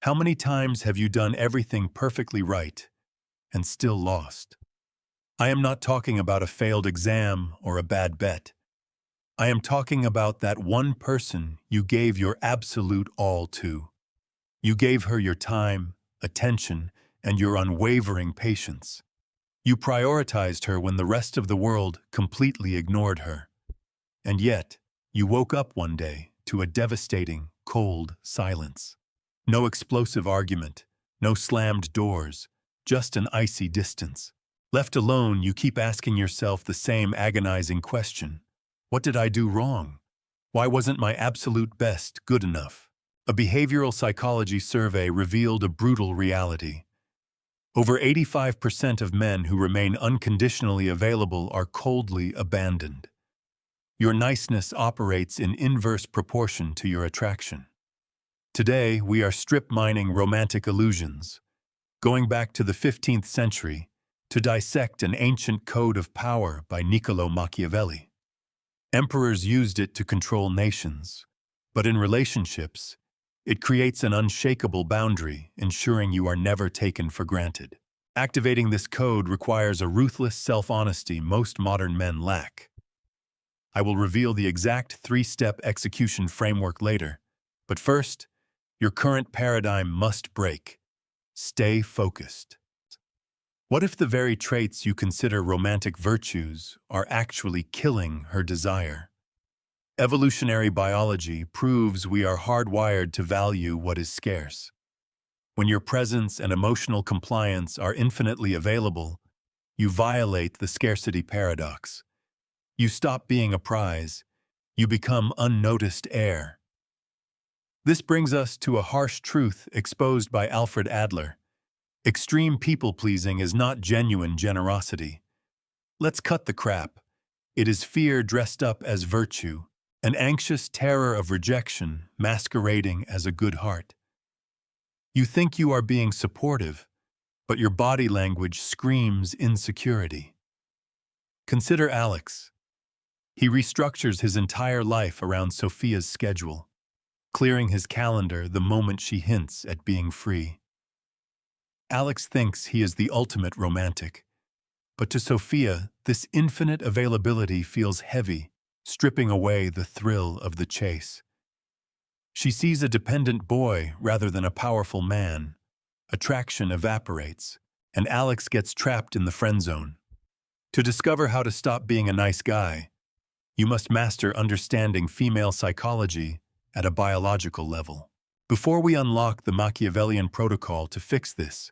How many times have you done everything perfectly right and still lost? I am not talking about a failed exam or a bad bet. I am talking about that one person you gave your absolute all to. You gave her your time, attention, and your unwavering patience. You prioritized her when the rest of the world completely ignored her. And yet, you woke up one day to a devastating, cold silence. No explosive argument, no slammed doors, just an icy distance. Left alone, you keep asking yourself the same agonizing question. What did I do wrong? Why wasn't my absolute best good enough? A behavioral psychology survey revealed a brutal reality. Over 85% of men who remain unconditionally available are coldly abandoned. Your niceness operates in inverse proportion to your attraction. Today, we are strip-mining romantic illusions, going back to the 15th century to dissect an ancient code of power by Niccolo Machiavelli. Emperors used it to control nations, but in relationships, it creates an unshakable boundary, ensuring you are never taken for granted. Activating this code requires a ruthless self-honesty most modern men lack. I will reveal the exact three-step execution framework later, but first, your current paradigm must break. Stay focused. What if the very traits you consider romantic virtues are actually killing her desire? Evolutionary biology proves we are hardwired to value what is scarce. When your presence and emotional compliance are infinitely available, you violate the scarcity paradox. You stop being a prize. You become unnoticed air. This brings us to a harsh truth exposed by Alfred Adler. Extreme people-pleasing is not genuine generosity. Let's cut the crap. It is fear dressed up as virtue, an anxious terror of rejection masquerading as a good heart. You think you are being supportive, but your body language screams insecurity. Consider Alex. He restructures his entire life around Sophia's schedule, clearing his calendar the moment she hints at being free. Alex thinks he is the ultimate romantic, but to Sophia, this infinite availability feels heavy, stripping away the thrill of the chase. She sees a dependent boy rather than a powerful man. Attraction evaporates, and Alex gets trapped in the friend zone. To discover how to stop being a nice guy, you must master understanding female psychology at a biological level. Before we unlock the Machiavellian protocol to fix this,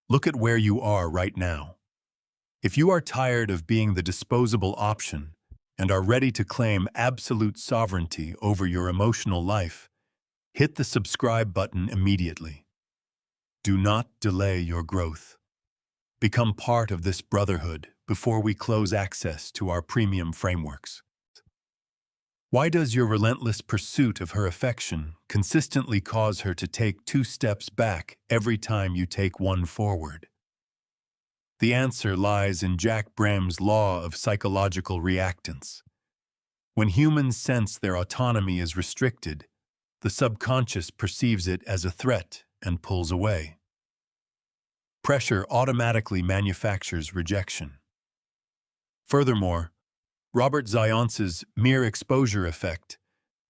look at where you are right now. If you are tired of being the disposable option and are ready to claim absolute sovereignty over your emotional life, hit the subscribe button immediately. Do not delay your growth. Become part of this brotherhood before we close access to our premium frameworks. Why does your relentless pursuit of her affection consistently cause her to take 2 steps back every time you take 1 forward? The answer lies in Jack Brahm's law of psychological reactance. When humans sense their autonomy is restricted, the subconscious perceives it as a threat and pulls away. Pressure automatically manufactures rejection. Furthermore, Robert Zionce's mere exposure effect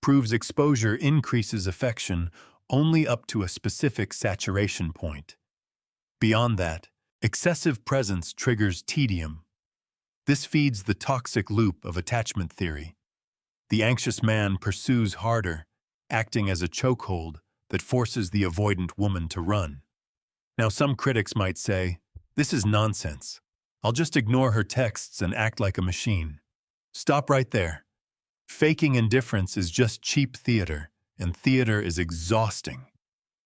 proves exposure increases affection only up to a specific saturation point. Beyond that, excessive presence triggers tedium. This feeds the toxic loop of attachment theory. The anxious man pursues harder, acting as a chokehold that forces the avoidant woman to run. Now, some critics might say, "This is nonsense. I'll just ignore her texts and act like a machine." Stop right there. Faking indifference is just cheap theater, and theater is exhausting.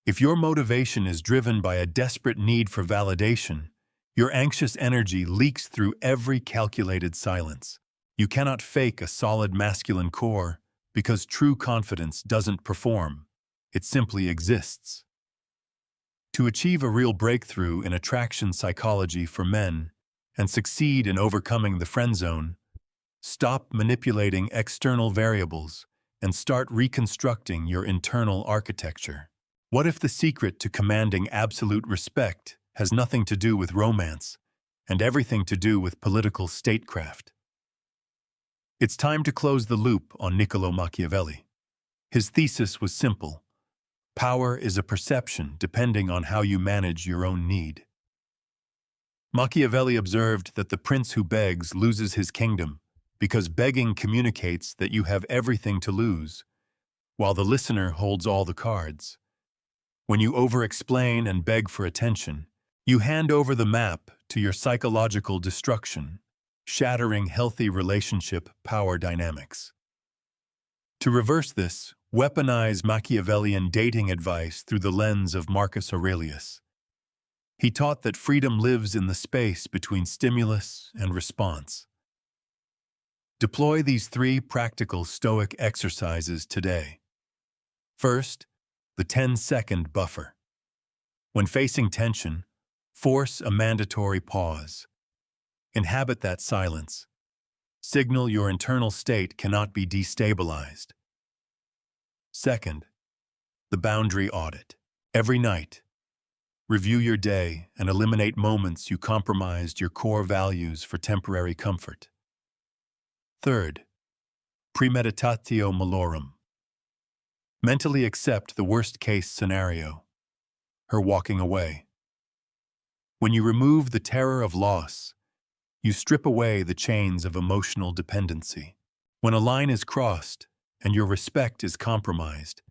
If your motivation is driven by a desperate need for validation, your anxious energy leaks through every calculated silence. You cannot fake a solid masculine core because true confidence doesn't perform. It simply exists. To achieve a real breakthrough in attraction psychology for men and succeed in overcoming the friend zone, stop manipulating external variables and start reconstructing your internal architecture. What if the secret to commanding absolute respect has nothing to do with romance and everything to do with political statecraft? It's time to close the loop on Niccolo Machiavelli. His thesis was simple. Power is a perception depending on how you manage your own need. Machiavelli observed that the prince who begs loses his kingdom because begging communicates that you have everything to lose, while the listener holds all the cards. When you over-explain and beg for attention, you hand over the map to your psychological destruction, shattering healthy relationship power dynamics. To reverse this, weaponize Machiavellian dating advice through the lens of Marcus Aurelius. He taught that freedom lives in the space between stimulus and response. Deploy these 3 practical Stoic exercises today. First, the 10-second buffer. When facing tension, force a mandatory pause. Inhabit that silence. Signal your internal state cannot be destabilized. Second, the boundary audit. Every night, review your day and eliminate moments you compromised your core values for temporary comfort. Third, premeditatio malorum. Mentally accept the worst-case scenario, her walking away. When you remove the terror of loss, you strip away the chains of emotional dependency. When a line is crossed and your respect is compromised,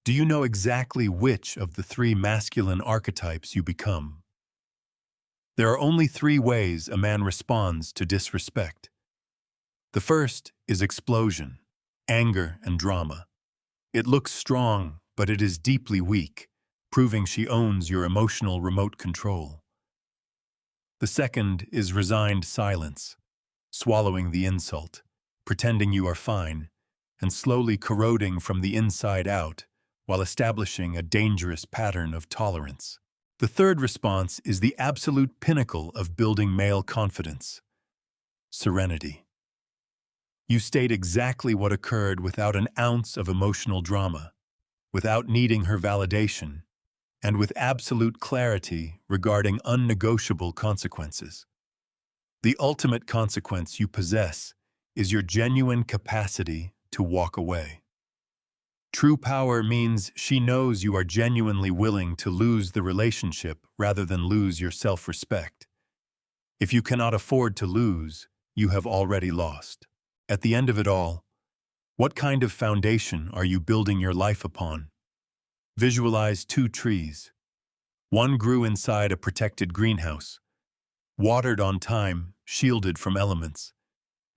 do you know exactly which of the 3 masculine archetypes you become? There are only 3 ways a man responds to disrespect. The first is explosion, anger, and drama. It looks strong, but it is deeply weak, proving she owns your emotional remote control. The second is resigned silence, swallowing the insult, pretending you are fine, and slowly corroding from the inside out while establishing a dangerous pattern of tolerance. The third response is the absolute pinnacle of building male confidence: serenity. You state exactly what occurred without an ounce of emotional drama, without needing her validation, and with absolute clarity regarding unnegotiable consequences. The ultimate consequence you possess is your genuine capacity to walk away. True power means she knows you are genuinely willing to lose the relationship rather than lose your self-respect. If you cannot afford to lose, you have already lost. At the end of it all, what kind of foundation are you building your life upon? Visualize 2 trees. One grew inside a protected greenhouse, watered on time, shielded from elements.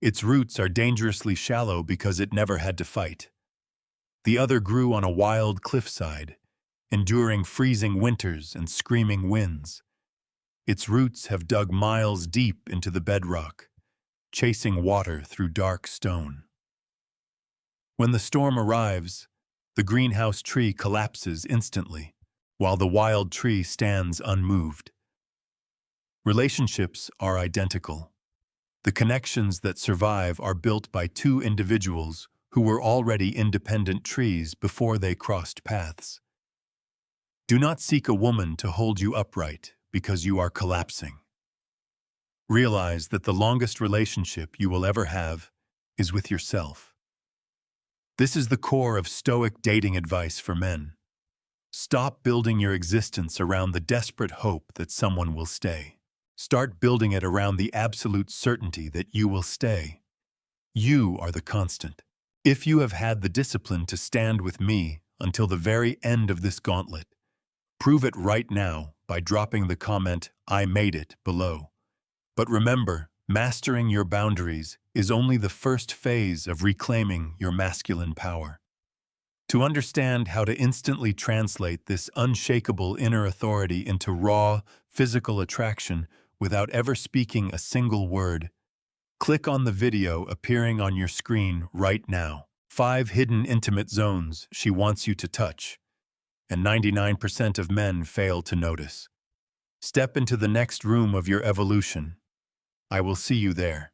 Its roots are dangerously shallow because it never had to fight. The other grew on a wild cliffside, enduring freezing winters and screaming winds. Its roots have dug miles deep into the bedrock, chasing water through dark stone. When the storm arrives, the greenhouse tree collapses instantly, while the wild tree stands unmoved. Relationships are identical. The connections that survive are built by 2 individuals who were already independent trees before they crossed paths. Do not seek a woman to hold you upright because you are collapsing. Realize that the longest relationship you will ever have is with yourself. This is the core of Stoic dating advice for men. Stop building your existence around the desperate hope that someone will stay. Start building it around the absolute certainty that you will stay. You are the constant. If you have had the discipline to stand with me until the very end of this gauntlet, prove it right now by dropping the comment, "I made it," below. But remember, mastering your boundaries is only the first phase of reclaiming your masculine power. To understand how to instantly translate this unshakable inner authority into raw, physical attraction without ever speaking a single word, click on the video appearing on your screen right now. 5 hidden intimate zones she wants you to touch, and 99% of men fail to notice. Step into the next room of your evolution. I will see you there.